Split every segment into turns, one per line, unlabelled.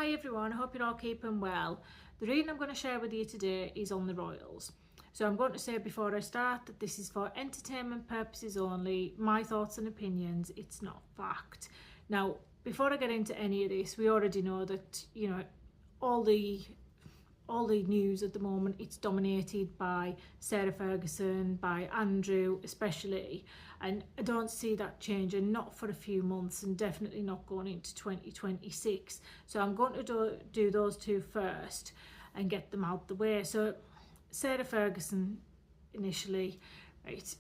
Hi everyone, hope you're all keeping well. The reading I'm going to share with you today is on the royals. So I'm going to say before I start that this is for entertainment purposes only, my thoughts and opinions, it's not fact. Now, before I get into any of this, we already know that, all the news at the moment, it's dominated by Sarah Ferguson, by Andrew especially, and I don't see that changing, not for a few months and definitely not going into 2026. So I'm going to do those two first and get them out the way. So Sarah Ferguson initially, right,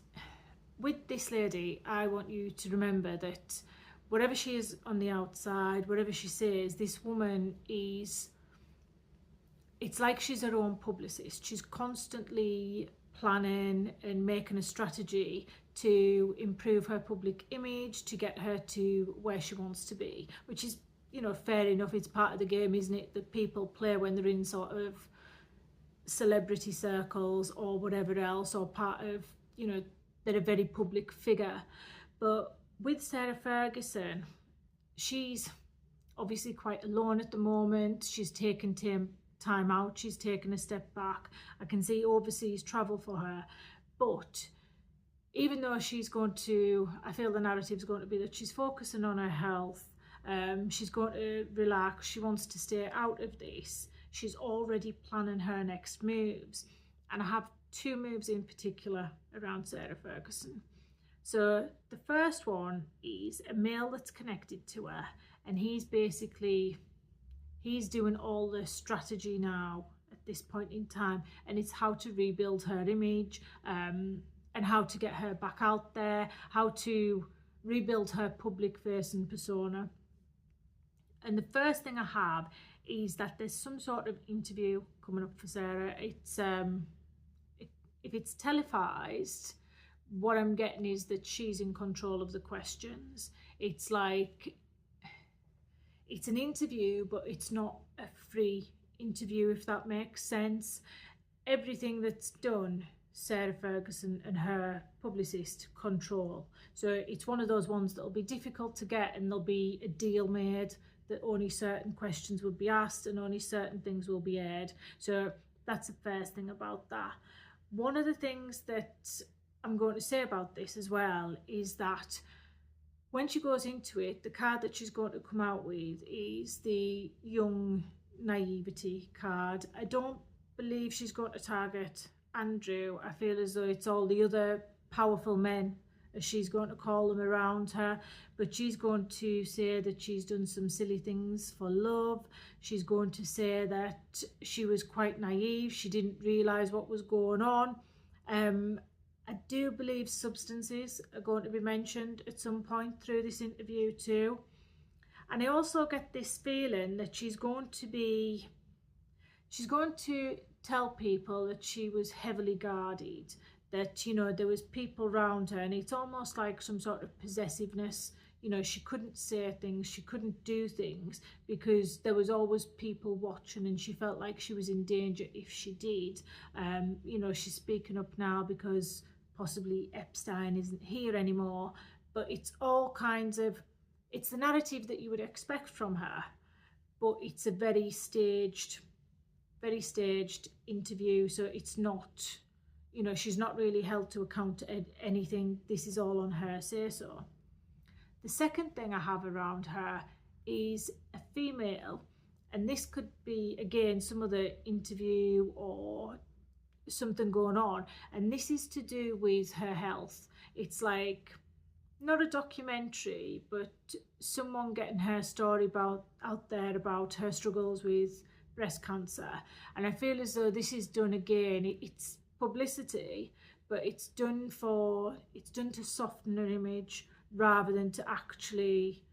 with this lady, I want you to remember that whatever she is on the outside, whatever she says, this woman is, it's like she's her own publicist. She's constantly planning and making a strategy to improve her public image, to get her to where she wants to be, which is, fair enough. It's part of the game, isn't it, that people play when they're in sort of celebrity circles or whatever else, or part of, they're a very public figure. But with Sarah Ferguson, she's obviously quite alone at the moment. She's taken time out, she's taken a step back. I can see overseas travel for her, but even though she's going to, I feel the narrative is going to be that she's focusing on her health, she's going to relax, she wants to stay out of this, she's already planning her next moves. And I have two moves in particular around Sarah Ferguson. So the first one is a male that's connected to her, and he's doing all the strategy now at this point in time, and it's how to rebuild her image, and how to get her back out there, how to rebuild her public face and persona. And the first thing I have is that there's some sort of interview coming up for Sarah. It's if it's televised, what I'm getting is that she's in control of the questions. It's like, it's an interview, but it's not a free interview, if that makes sense. Everything that's done, Sarah Ferguson and her publicist control. So it's one of those ones that'll be difficult to get, and there'll be a deal made that only certain questions will be asked and only certain things will be aired. So that's the first thing about that. One of the things that I'm going to say about this as well is that when she goes into it, the card that she's going to come out with is the young naivety card. I don't believe she's going to target Andrew. I feel as though it's all the other powerful men, as she's going to call them, around her. But she's going to say that she's done some silly things for love. She's going to say that she was quite naive. She didn't realise what was going on. I do believe substances are going to be mentioned at some point through this interview too. And I also get this feeling that she's going to tell people that she was heavily guarded, that, there was people around her, and it's almost like some sort of possessiveness. She couldn't say things, she couldn't do things because there was always people watching, and she felt like she was in danger if she did. She's speaking up now because possibly Epstein isn't here anymore, but it's all kinds of, it's the narrative that you would expect from her, but it's a very staged interview. So it's not, she's not really held to account to anything. This is all on her say so. The second thing I have around her is a female, and this could be again some other interview or something going on, and this is to do with her health. It's like not a documentary, but someone getting her story out there about her struggles with breast cancer. And I feel as though this is done again, it's publicity, but it's done to soften her image rather than to actually,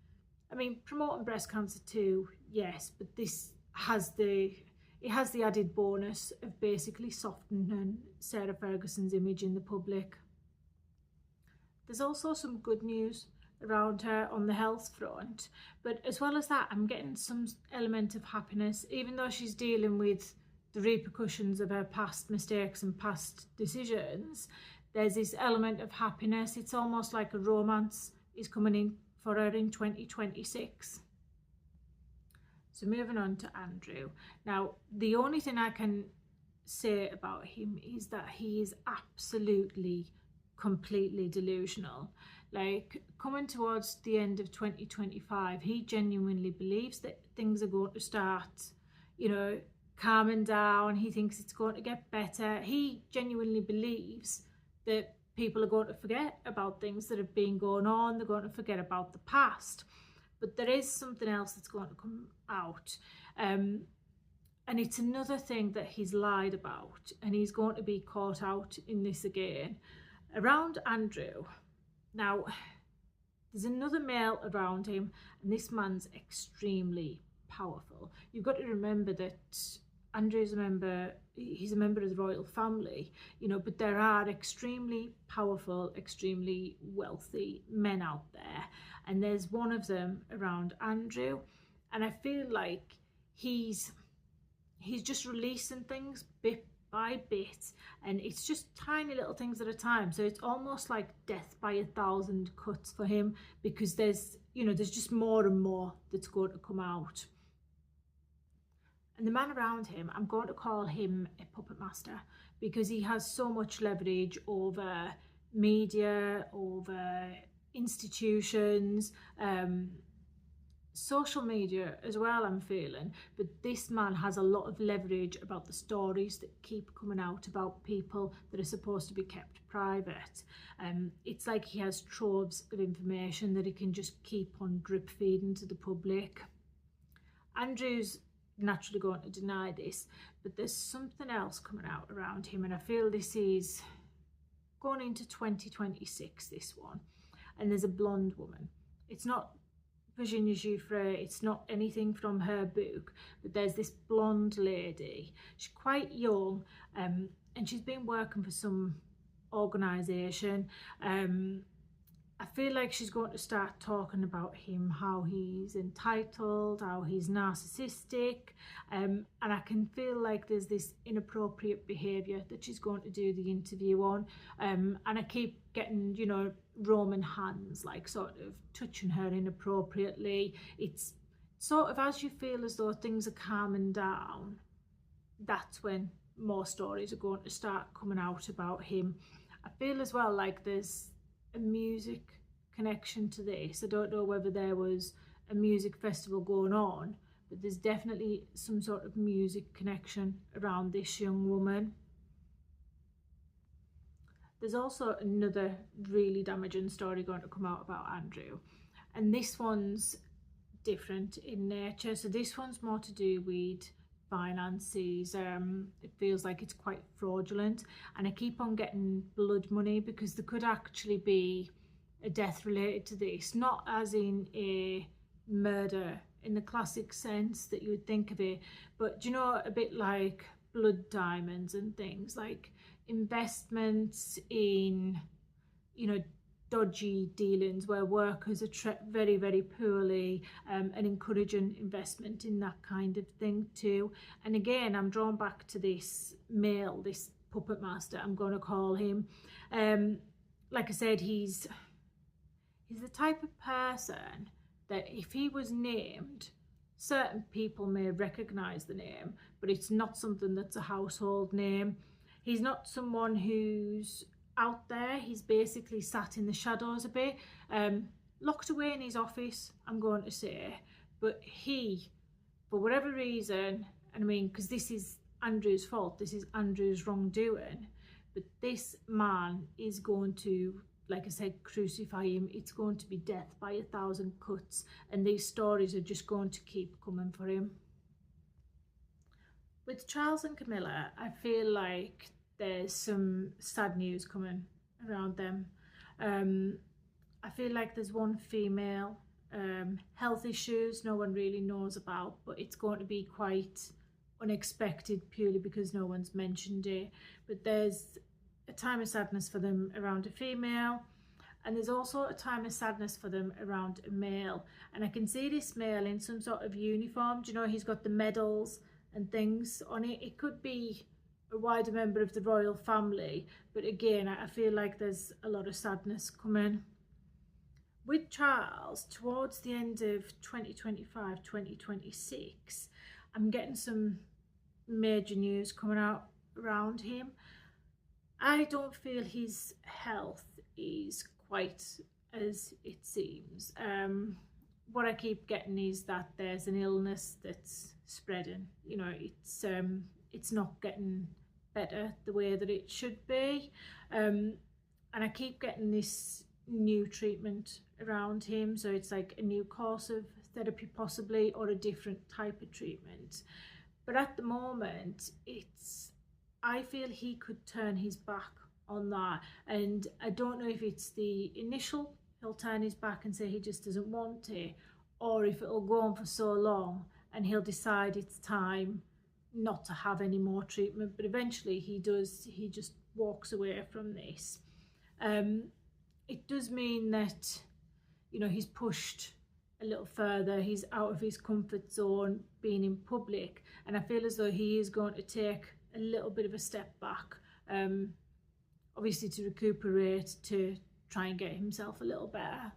promoting breast cancer too, yes, but this has the added bonus of basically softening Sarah Ferguson's image in the public. There's also some good news around her on the health front, but as well as that, I'm getting some element of happiness. Even though she's dealing with the repercussions of her past mistakes and past decisions, there's this element of happiness. It's almost like a romance is coming in for her in 2026. So moving on to Andrew. Now, the only thing I can say about him is that he is absolutely, completely delusional. Like, coming towards the end of 2025, he genuinely believes that things are going to start, you know, calming down. He thinks it's going to get better. He genuinely believes that people are going to forget about things that have been going on. They're going to forget about the past. But there is something else that's going to come out. And it's another thing that he's lied about. And he's going to be caught out in this again. Around Andrew. Now, there's another male around him. And this man's extremely powerful. You've got to remember that Andrew's a member, he's a member of the royal family, you know, but there are extremely powerful, extremely wealthy men out there. And there's one of them around Andrew. And I feel like he's just releasing things bit by bit. And it's just tiny little things at a time. So it's almost like death by 1,000 cuts for him, because there's just more and more that's going to come out. And the man around him, I'm going to call him a puppet master, because he has so much leverage over media, over institutions, social media as well, I'm feeling. But this man has a lot of leverage about the stories that keep coming out about people that are supposed to be kept private. It's like he has troves of information that he can just keep on drip feeding to the public. Andrew's naturally going to deny this, but there's something else coming out around him, and I feel this is going into 2026, this one. And there's a blonde woman. It's not Virginia Giuffre, it's not anything from her book, but there's this blonde lady. She's quite young, and she's been working for some organisation. I feel like she's going to start talking about him, how he's entitled, how he's narcissistic, and I can feel like there's this inappropriate behaviour that she's going to do the interview on, and I keep getting, you know, Roman hands, like sort of touching her inappropriately. It's sort of as you feel as though things are calming down, that's when more stories are going to start coming out about him. I feel as well like there's a music connection to this. I don't know whether there was a music festival going on, but there's definitely some sort of music connection around this young woman. There's also another really damaging story going to come out about Andrew, and this one's different in nature. So this one's more to do with finances. It feels like it's quite fraudulent, and I keep on getting blood money, because there could actually be a death related to this, not as in a murder in the classic sense that you would think of it, but you know, a bit like blood diamonds and things, like investments in, you know, dodgy dealings where workers are very, very poorly, and encouraging investment in that kind of thing too. And again, I'm drawn back to this male, this puppet master, I'm going to call him. Like I said, he's the type of person that if he was named, certain people may recognise the name, but it's not something that's a household name. He's not someone who's out there. He's basically sat in the shadows a bit, locked away in his office, I'm going to say. But he, for whatever reason, and I mean, because this is Andrew's fault, this is Andrew's wrongdoing, but this man is going to, like I said, crucify him. It's going to be death by 1,000 cuts, and these stories are just going to keep coming for him. With Charles and Camilla, I feel like there's some sad news coming around them. I feel like there's one female, health issues no one really knows about, but it's going to be quite unexpected purely because no one's mentioned it. But there's a time of sadness for them around a female, and there's also a time of sadness for them around a male. And I can see this male in some sort of uniform. Do you know, he's got the medals and things on it. It could be a wider member of the royal family, but again, I feel like there's a lot of sadness coming. With Charles, towards the end of 2025, 2026, I'm getting some major news coming out around him. I don't feel his health is quite as it seems. What I keep getting is that there's an illness that's spreading. You know, it's not getting better the way that it should be, and I keep getting this new treatment around him. So it's like a new course of therapy, possibly, or a different type of treatment. But at the moment, I feel he could turn his back on that. And I don't know if it's the initial, he'll turn his back and say he just doesn't want it, or if it'll go on for so long and he'll decide it's time not to have any more treatment. But eventually he just walks away from this. It does mean that, you know, he's pushed a little further, he's out of his comfort zone being in public, and I feel as though he is going to take a little bit of a step back, obviously to recuperate, to try and get himself a little better.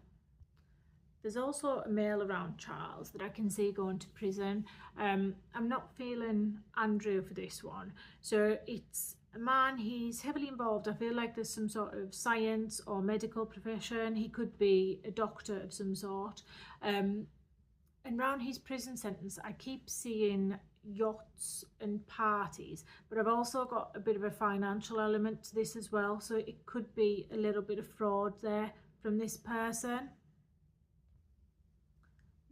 There's also a male around Charles that I can see going to prison. I'm not feeling Andrew for this one. So it's a man, he's heavily involved. I feel like there's some sort of science or medical profession. He could be a doctor of some sort. And around his prison sentence, I keep seeing yachts and parties, but I've also got a bit of a financial element to this as well. So it could be a little bit of fraud there from this person.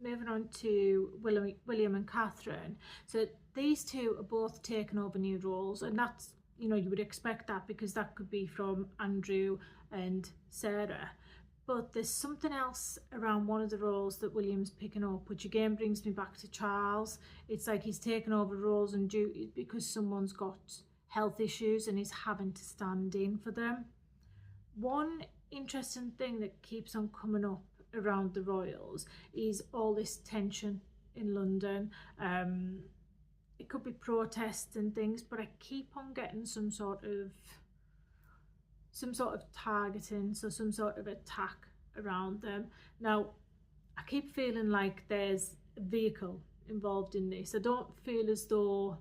Moving on to William and Catherine. So these two are both taking over new roles, and that's, you know, you would expect that because that could be from Andrew and Sarah. But there's something else around one of the roles that William's picking up, which again brings me back to Charles. It's like he's taken over roles and duties because someone's got health issues and he's having to stand in for them. One interesting thing that keeps on coming up around the royals is all this tension in London. It could be protests and things, but I keep on getting some sort of targeting, so some sort of attack around them. Now, I keep feeling like there's a vehicle involved in this. I don't feel as though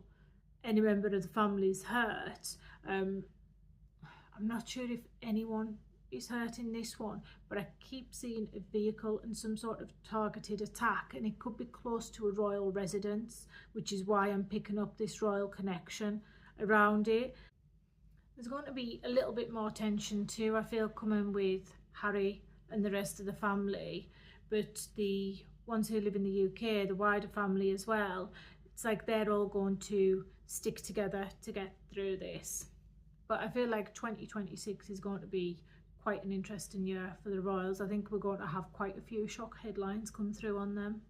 any member of the family is hurt. I'm not sure if anyone is hurt in this one, but I keep seeing a vehicle and some sort of targeted attack, and it could be close to a royal residence, which is why I'm picking up this royal connection around it. There's going to be a little bit more tension too, I feel, coming with Harry and the rest of the family, but the ones who live in the UK, the wider family as well, it's like they're all going to stick together to get through this. But I feel like 2026 is going to be quite an interesting year for the royals. I think we're going to have quite a few shock headlines come through on them.